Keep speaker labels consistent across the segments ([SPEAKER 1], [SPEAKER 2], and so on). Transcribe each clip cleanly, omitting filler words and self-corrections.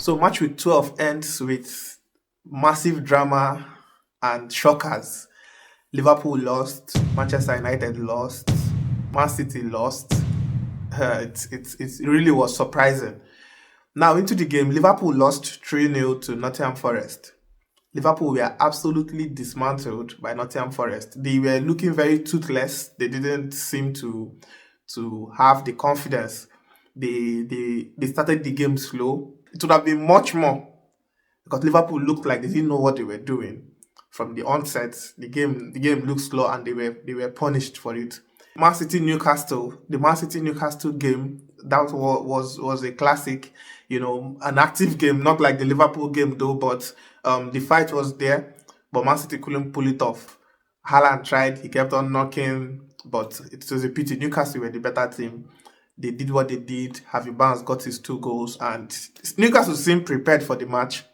[SPEAKER 1] So match week 12 ends with massive drama and shockers. Liverpool lost, Manchester United lost, Man City lost. It really was surprising. Now into the game, Liverpool lost 3-0 to Nottingham Forest. Liverpool were absolutely dismantled by Nottingham Forest. They were looking very toothless. They didn't seem to have the confidence. They started the game slow. It would have been much more because Liverpool looked like they didn't know what they were doing from the onset. The game looked slow and they were punished for it. The Man City Newcastle game, that was a classic, an active game, not like the Liverpool game though, but the fight was there, but Man City couldn't pull it off. Haaland tried, he kept on knocking, but it was a pity. Newcastle were the better team. They did what they did. Harvey Barnes got his 2 goals, and Newcastle seemed prepared for the match.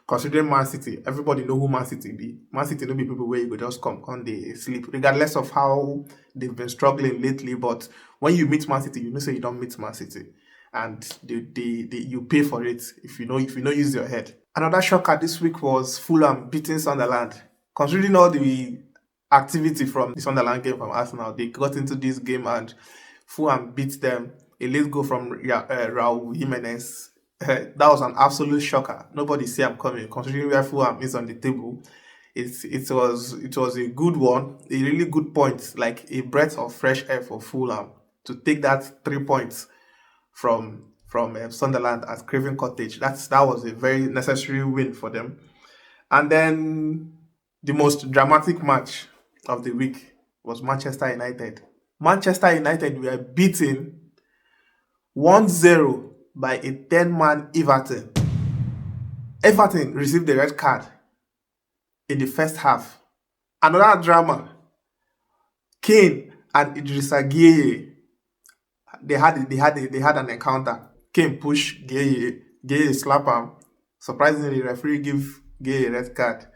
[SPEAKER 1] Considering Man City, everybody know who Man City be. Man City no be people where you go just come on they sleep, regardless of how they've been struggling lately. But when you meet Man City, say you don't meet Man City, and you pay for it if you don't use your head. Another shocker this week was Fulham beating Sunderland. Considering all the activity from the Sunderland game from Arsenal, they got into this game and Fulham beat them. A late goal from Raul Jimenez. That was an absolute shocker. Nobody see I'm coming. Considering where Fulham is on the table, it was a good one, a really good point, like a breath of fresh air for Fulham to take that 3 points from Sunderland at Craven Cottage. That was a very necessary win for them. And then the most dramatic match of the week was Manchester United. Manchester United were beaten 1-0 by a 10-man Everton. Everton received the red card in the first half. Another drama. Kane and Idrissa Gueye, they had an encounter. Kane pushed Gueye slap him. Surprisingly, the referee give Gueye a red card.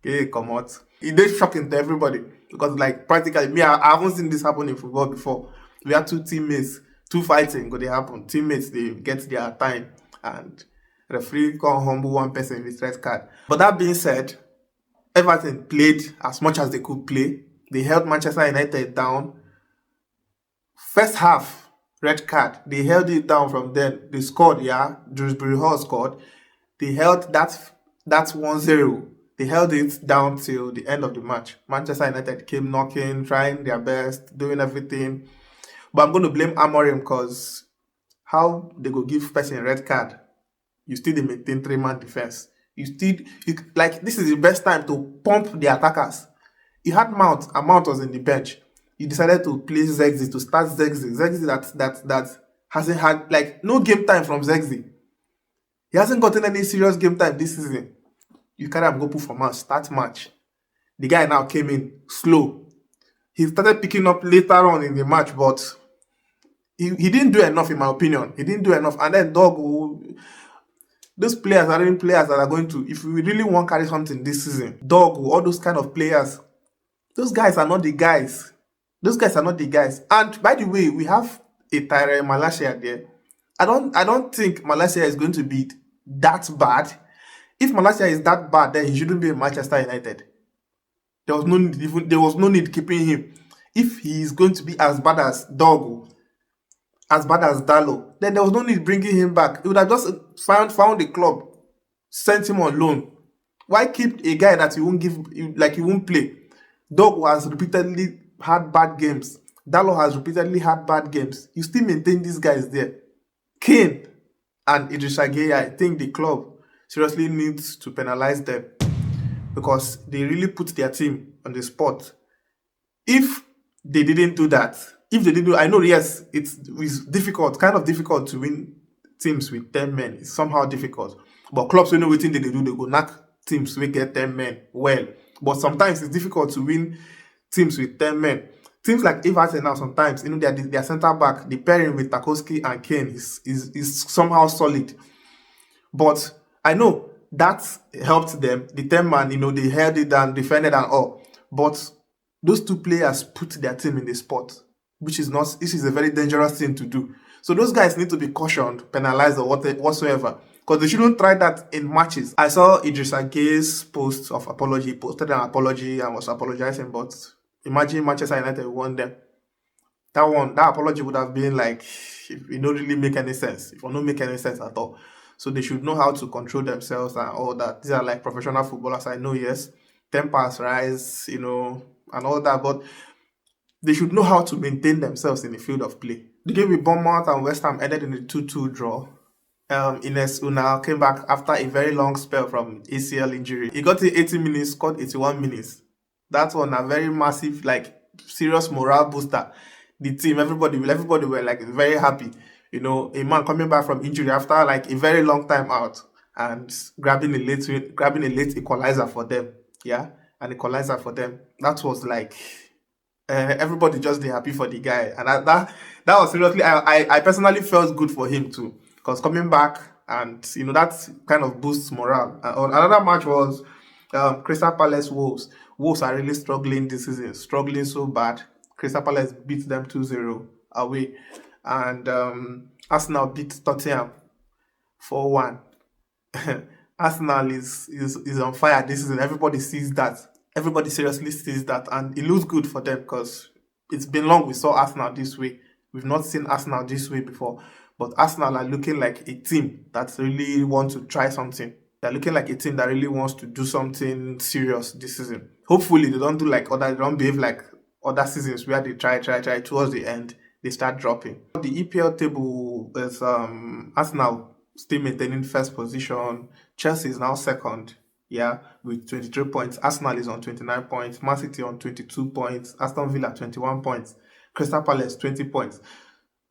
[SPEAKER 1] Gueye come out. It is shocking to everybody because, practically, me, I haven't seen this happen in football before. We had two teammates. Two fighting go they happen. Teammates they get their time and referee can humble one person with red card. But that being said, Everton played as much as they could play. They held Manchester United down. First half, red card. They held it down from then. They scored, Dewsbury Hall scored. They held that 1-0. They held it down till the end of the match. Manchester United came knocking, trying their best, doing everything. But I'm going to blame Amorim because how they go give person a red card, you still maintain 3-man defense. This is the best time to pump the attackers. You had Mount, and Mount was in the bench. You decided to play Zexi, to start Zexi. Zexi that hasn't had, no game time from Zexi. He hasn't gotten any serious game time this season. You carry him, go put for match, start match. The guy now came in slow. He started picking up later on in the match, but he didn't do enough, in my opinion. He didn't do enough. And then those players are even players that are going to, if we really want to carry something this season, all those kind of players, those guys are not the guys. Those guys are not the guys. And by the way, we have a Tyrell Malacia there. I don't think Malacia is going to be that bad. If Malacia is that bad, then he shouldn't be in Manchester United. There was no need keeping him. If he is going to be as bad as Dogo, as bad as Dallo, then there was no need bringing him back. He would have just found a club, sent him on loan. Why keep a guy that you won't play? Dogo has repeatedly had bad games. Dallo has repeatedly had bad games. You still maintain these guys there. Kane and Idrissa Gueye, I think the club seriously needs to penalize them because they really put their team on the spot. If they didn't do that, I know, yes, it's difficult, kind of difficult to win teams with 10 men. It's somehow difficult. But clubs, know what they do, they go knock teams we get 10 men well. But sometimes it's difficult to win teams with 10 men. Teams like Everton now, sometimes, their centre back, the pairing with Tarkowski and Kane is somehow solid. But I know that helped them. The 10-man, they held it down, defended and all. But those two players put their team in the spot, which is a very dangerous thing to do. So those guys need to be cautioned, penalized or whatsoever. Because they shouldn't try that in matches. I saw Idrissa Guey's post of apology. He posted an apology and was apologizing, but imagine Manchester United won them. That apology would have been like, it don't really make any sense. It will not make any sense at all. So they should know how to control themselves and all that. These are like professional footballers. I know, yes, tempers rise, and all that, but they should know how to maintain themselves in the field of play. The game with Bournemouth and West Ham ended in a 2-2 draw. Ines Unal came back after a very long spell from ACL injury. He got in 80 minutes, scored 81 minutes. That one a very massive, like, serious morale booster. The team, everybody were like very happy. A man coming back from injury after like a very long time out and grabbing a late equalizer for them. Yeah, an equalizer for them. That was like everybody just be happy for the guy, and that was seriously. I personally felt good for him too, because coming back and that kind of boosts morale. Another match was Crystal Palace Wolves. Wolves are really struggling this season, struggling so bad. Crystal Palace beat them 2-0 away, and Arsenal beat Tottenham 4-1. Arsenal is on fire this season. Everybody sees that. Everybody seriously sees that, and it looks good for them because it's been long we saw Arsenal this way. We've not seen Arsenal this way before, but Arsenal are looking like a team that really wants to try something. They're looking like a team that really wants to do something serious this season. Hopefully, they don't behave like other seasons where they try towards the end they start dropping. The EPL table is Arsenal still maintaining first position. Chelsea is now second, with 23 points. Arsenal is on 29 points. Man City on 22 points. Aston Villa 21 points. Crystal Palace 20 points.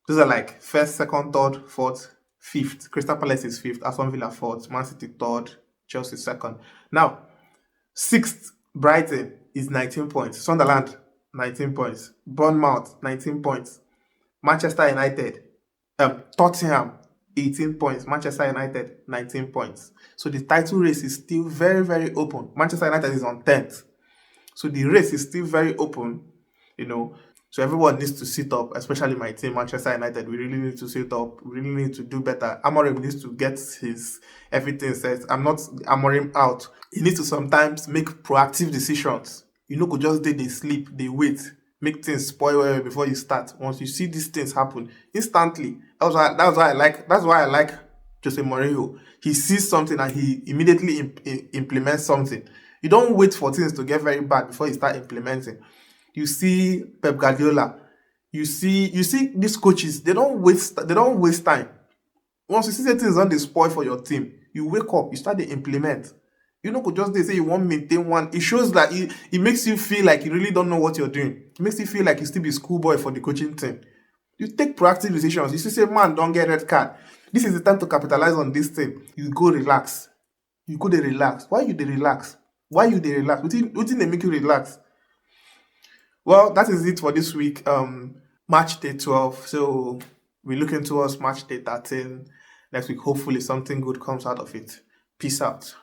[SPEAKER 1] Those are like first, second, third, fourth, fifth. Crystal Palace is fifth. Aston Villa fourth. Man City third. Chelsea second. Now, sixth, Brighton is 19 points. Sunderland 19 points. Bournemouth 19 points. Manchester United, Tottenham 18 points. Manchester United 19 points. So the title race is still very, very open. Manchester United is on 10th. So the race is still very open, So everyone needs to sit up, especially my team, Manchester United. We really need to sit up. We really need to do better. Amorim needs to get his everything set. I'm not Amorim out. He needs to sometimes make proactive decisions. Could just they sleep, they wait, make things spoil before you start. Once you see these things happen, instantly. That's why I like Jose Mourinho. He sees something and he immediately implements something. You don't wait for things to get very bad before you start implementing. You see Pep Guardiola. You see these coaches. They don't waste time. Once you see that things on the spoil for your team, you wake up, you start to implement. Could just they say you won't maintain one. It shows that it makes you feel like you really don't know what you're doing. It makes you feel like you still be schoolboy for the coaching team. You take proactive decisions. You say, man, don't get red card. This is the time to capitalize on this thing. You go relax. You go relax. Why you relax? What did they make you relax? Well, that is it for this week. Match day 12. So we're looking towards match day 13 next week. Hopefully something good comes out of it. Peace out.